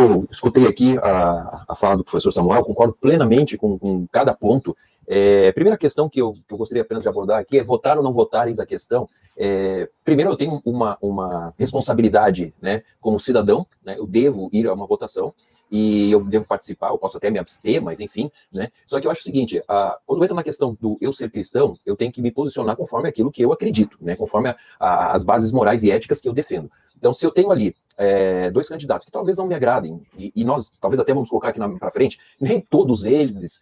eu escutei aqui a fala do professor Samuel, concordo plenamente com cada ponto. A primeira questão que eu gostaria apenas de abordar aqui é votar ou não votar, eis a questão. Primeiro, eu tenho uma responsabilidade, né, como cidadão, né, eu devo ir a uma votação e eu devo participar, eu posso até me abster, mas enfim, né. Só que eu acho o seguinte, quando entra na questão do eu ser cristão, eu tenho que me posicionar conforme aquilo que eu acredito, né, conforme as bases morais e éticas que eu defendo. Então, se eu tenho ali dois candidatos que talvez não me agradem, e nós talvez até vamos colocar aqui para frente, nem todos eles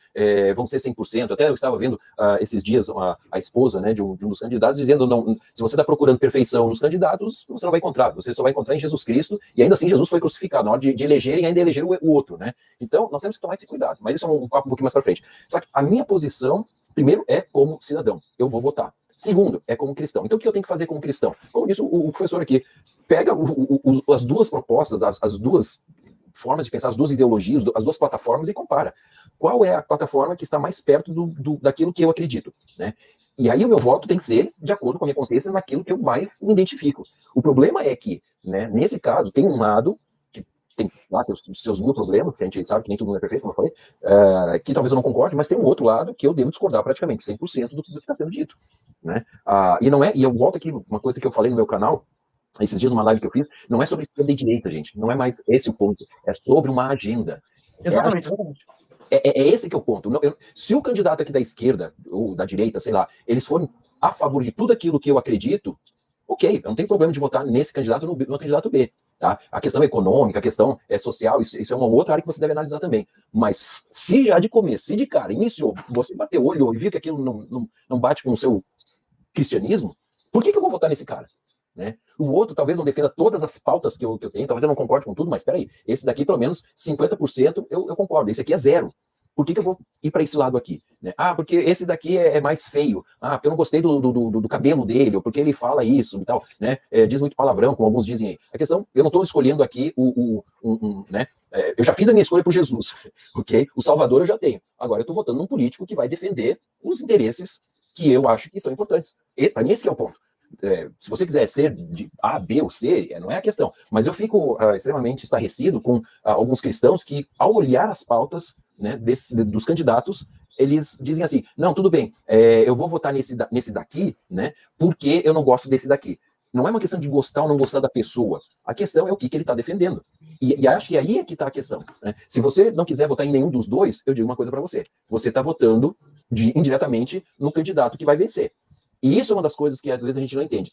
vão ser 100%. Até eu estava vendo esses dias a esposa, né, de um dos candidatos dizendo, não, se você está procurando perfeição nos candidatos, você não vai encontrar, você só vai encontrar em Jesus Cristo, e ainda assim Jesus foi crucificado na hora de eleger e ainda eleger o outro, né? Então, nós temos que tomar esse cuidado, mas isso é um papo um pouquinho mais para frente. Só que a minha posição, primeiro, é como cidadão, eu vou votar. Segundo, é como cristão. Então, o que eu tenho que fazer como cristão? Como disse o professor aqui, pega as duas propostas, as duas formas de pensar, as duas ideologias, as duas plataformas e compara. Qual é a plataforma que está mais perto daquilo que eu acredito, né? E aí o meu voto tem que ser de acordo com a minha consciência naquilo que eu mais me identifico. O problema é que, né, nesse caso, tem um lado que tem lá tem os seus mil problemas, que a gente sabe que nem todo mundo é perfeito, como eu falei, que talvez eu não concorde, mas tem um outro lado que eu devo discordar praticamente 100% do que está sendo dito, né? E eu volto aqui, uma coisa que eu falei no meu canal, esses dias, numa live que eu fiz, não é sobre esquerda e direita, gente. Não é mais esse o ponto. É sobre uma agenda. Exatamente. É esse que é o ponto. Se o candidato aqui da esquerda, ou da direita, sei lá, eles forem a favor de tudo aquilo que eu acredito, ok, eu não tenho problema de votar nesse candidato no candidato B. Tá? A questão econômica, a questão social, isso é uma outra área que você deve analisar também. Mas se já de começo, se de cara, iniciou, você bateu o olho e viu que aquilo não bate com o seu cristianismo, por que eu vou votar nesse cara? Né? O outro talvez não defenda todas as pautas que eu tenho, talvez eu não concorde com tudo, mas espera aí, esse daqui pelo menos 50% eu concordo, esse aqui é zero. Por que eu vou ir para esse lado aqui? Né? Porque esse daqui é mais feio, porque eu não gostei do cabelo dele, ou porque ele fala isso e tal, né? Diz muito palavrão, como alguns dizem aí. A questão, eu não estou escolhendo aqui né? Eu já fiz a minha escolha por Jesus, ok? O Salvador eu já tenho. Agora eu estou votando num político que vai defender os interesses que eu acho que são importantes. Para mim esse que é o ponto. Se você quiser ser de A, B ou C, não é a questão. Mas eu fico extremamente estarrecido com alguns cristãos que, ao olhar as pautas, né, dos candidatos, eles dizem assim, não, tudo bem, eu vou votar nesse daqui, né, porque eu não gosto desse daqui. Não é uma questão de gostar ou não gostar da pessoa. A questão é o que ele está defendendo. E acho que aí é que está a questão. Né? Se você não quiser votar em nenhum dos dois, eu digo uma coisa para você. Você está votando indiretamente no candidato que vai vencer. E isso é uma das coisas que às vezes a gente não entende.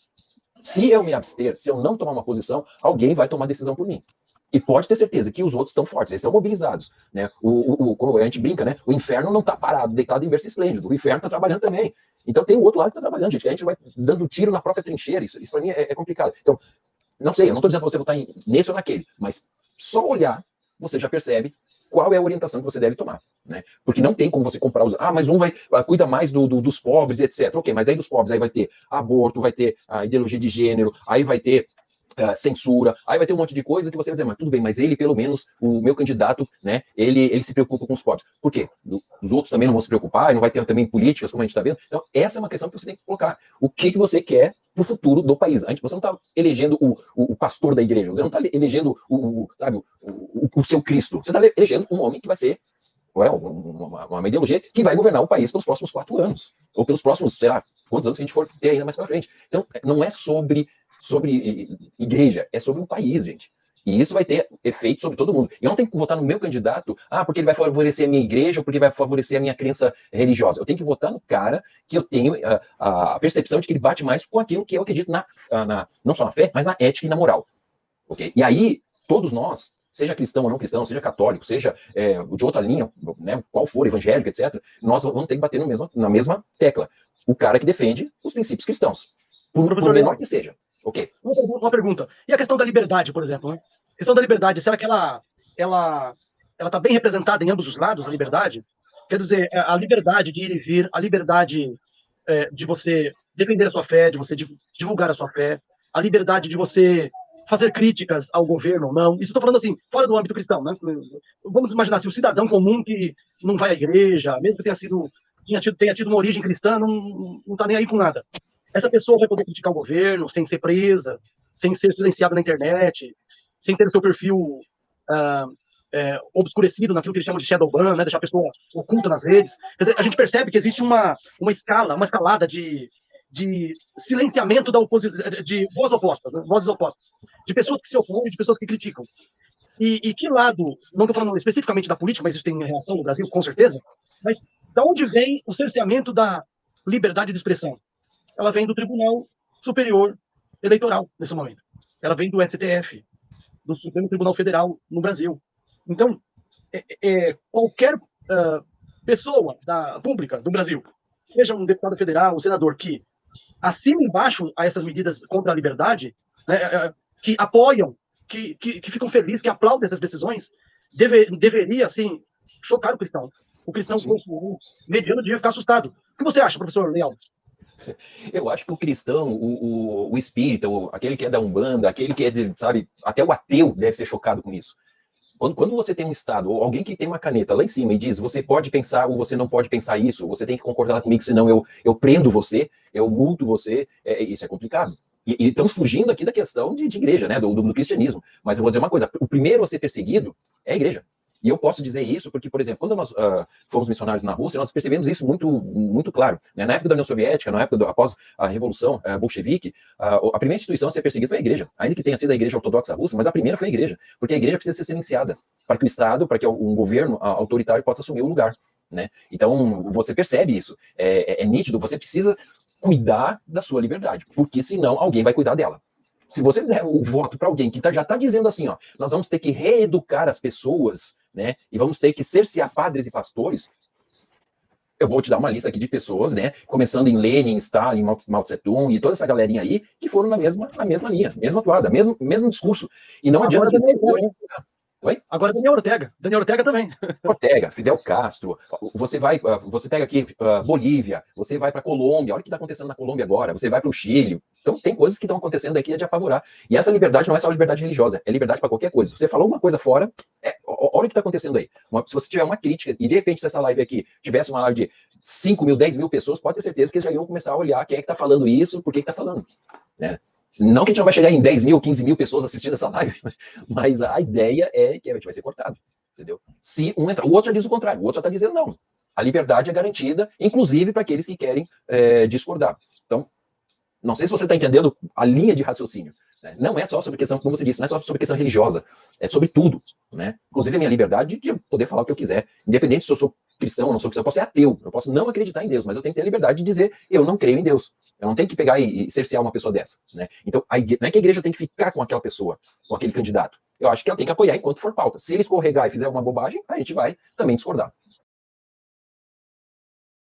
Se eu me abster, se eu não tomar uma posição, alguém vai tomar decisão por mim. E pode ter certeza que os outros estão fortes, eles estão mobilizados. Né? Como a gente brinca, né? O inferno não está parado, deitado em berço esplêndido. O inferno está trabalhando também. Então tem o outro lado que está trabalhando, gente. A gente vai dando tiro na própria trincheira. Isso para mim é complicado. Então, não sei, eu não estou dizendo para você votar nesse ou naquele, mas só olhar, você já percebe qual é a orientação que você deve tomar. Né? Porque não tem como você comprar os... mas um cuida mais dos pobres, etc. Ok, mas daí dos pobres aí vai ter aborto, vai ter a ideologia de gênero, aí vai ter censura, aí vai ter um monte de coisa que você vai dizer, mas tudo bem, mas ele, pelo menos, o meu candidato, né, ele se preocupa com os pobres. Por quê? Os outros também não vão se preocupar, e não vai ter também políticas, como a gente está vendo. Então, essa é uma questão que você tem que colocar. O que você quer para o futuro do país? Você não está elegendo o pastor da igreja, você não está elegendo o seu Cristo, você está elegendo um homem que vai ser uma ideologia que vai governar o país pelos próximos 4 anos, ou pelos próximos, sei lá, quantos anos que a gente for ter ainda mais para frente. Então, não é sobre igreja, é sobre um país, gente. E isso vai ter efeito sobre todo mundo. E eu não tenho que votar no meu candidato, porque ele vai favorecer a minha igreja ou porque vai favorecer a minha crença religiosa. Eu tenho que votar no cara que eu tenho a percepção de que ele bate mais com aquilo que eu acredito não só na fé, mas na ética e na moral. Okay? E aí, todos nós, seja cristão ou não cristão, seja católico, seja de outra linha, né, qual for, evangélico, etc., nós vamos ter que bater na mesma tecla. O cara que defende os princípios cristãos. Por menor que seja. Ok. Uma pergunta. E a questão da liberdade, por exemplo? Né? A questão da liberdade, será que ela está bem representada em ambos os lados, a liberdade? Quer dizer, a liberdade de ir e vir, a liberdade de você defender a sua fé, de você divulgar a sua fé, a liberdade de você fazer críticas ao governo ou não. Isso estou falando assim, fora do âmbito cristão. Né? Vamos imaginar assim, o cidadão comum que não vai à igreja, mesmo que tenha tido uma origem cristã, não está nem aí com nada. Essa pessoa vai poder criticar o governo sem ser presa, sem ser silenciada na internet, sem ter seu perfil obscurecido naquilo que eles chamam de shadow ban, né, deixar a pessoa oculta nas redes. Quer dizer, a gente percebe que existe uma escalada de silenciamento da oposição, de vozes opostas, né, vozes opostas, de pessoas que se opõem, de pessoas que criticam. E que lado, não estou falando especificamente da política, mas isso tem relação no Brasil, com certeza, mas da onde vem o cerceamento da liberdade de expressão? Ela vem do Tribunal Superior Eleitoral, nesse momento. Ela vem do STF, do Supremo Tribunal Federal no Brasil. Então, qualquer pessoa pública do Brasil, seja um deputado federal, um senador, que assina embaixo a essas medidas contra a liberdade, né, que apoiam, que ficam felizes, que aplaudem essas decisões, deveria, assim, chocar o cristão. O cristão mediano devia ficar assustado. O que você acha, professor Leal? Eu acho que o cristão, o espírita, aquele que é da Umbanda, aquele que é sabe, até o ateu deve ser chocado com isso. Quando você tem um Estado, ou alguém que tem uma caneta lá em cima e diz, você pode pensar ou você não pode pensar isso, você tem que concordar comigo, senão eu prendo você, eu multo você, isso é complicado. E estamos fugindo aqui da questão de igreja, né, do cristianismo. Mas eu vou dizer uma coisa, o primeiro a ser perseguido é a igreja. E eu posso dizer isso porque, por exemplo, quando nós fomos missionários na Rússia, nós percebemos isso muito, muito claro. Né? Na época da União Soviética, na época após a Revolução Bolchevique, a primeira instituição a ser perseguida foi a igreja. Ainda que tenha sido a igreja ortodoxa russa, mas a primeira foi a igreja. Porque a igreja precisa ser silenciada para que o Estado, para que um governo autoritário possa assumir o lugar. Né? Então, você percebe isso. É nítido, você precisa cuidar da sua liberdade, porque senão alguém vai cuidar dela. Se você der o voto para alguém que já está dizendo assim, ó, nós vamos ter que reeducar as pessoas, né, e vamos ter que cercear padres e pastores, eu vou te dar uma lista aqui de pessoas, né, começando em Lenin, Stalin, Mao Tse-tung e toda essa galerinha aí, que foram na mesma linha, mesma toada, mesmo discurso. E não adianta dizer hoje... Oi? Agora Daniel Ortega também. Ortega, Fidel Castro, você pega aqui Bolívia, você vai para Colômbia, olha o que está acontecendo na Colômbia agora, você vai para o Chile. Então tem coisas que estão acontecendo aqui de apavorar. E essa liberdade não é só liberdade religiosa, é liberdade para qualquer coisa. Você falou uma coisa fora, olha o que está acontecendo aí. Se você tiver uma crítica, e de repente se essa live aqui tivesse uma live de 5 mil, 10 mil pessoas, pode ter certeza que eles já iam começar a olhar quem é que está falando isso, por que está falando. Né? Não que a gente não vai chegar em 10 mil, 15 mil pessoas assistindo essa live, mas a ideia é que a gente vai ser cortado, entendeu? Se um entrar, o outro já diz o contrário, o outro já está dizendo não. A liberdade é garantida, inclusive para aqueles que querem discordar. Então, não sei se você está entendendo a linha de raciocínio. Né? Não é só sobre questão, como você disse, não é só sobre questão religiosa, é sobre tudo. Né? Inclusive a minha liberdade de poder falar o que eu quiser, independente se eu sou cristão ou não sou cristão, eu posso ser ateu, eu posso não acreditar em Deus, mas eu tenho que ter a liberdade de dizer eu não creio em Deus. Eu não tenho que pegar e cercear uma pessoa dessa. Né? Então, não é que a igreja tem que ficar com aquela pessoa, com aquele candidato. Eu acho que ela tem que apoiar enquanto for pauta. Se ele escorregar e fizer uma bobagem, a gente vai também discordar.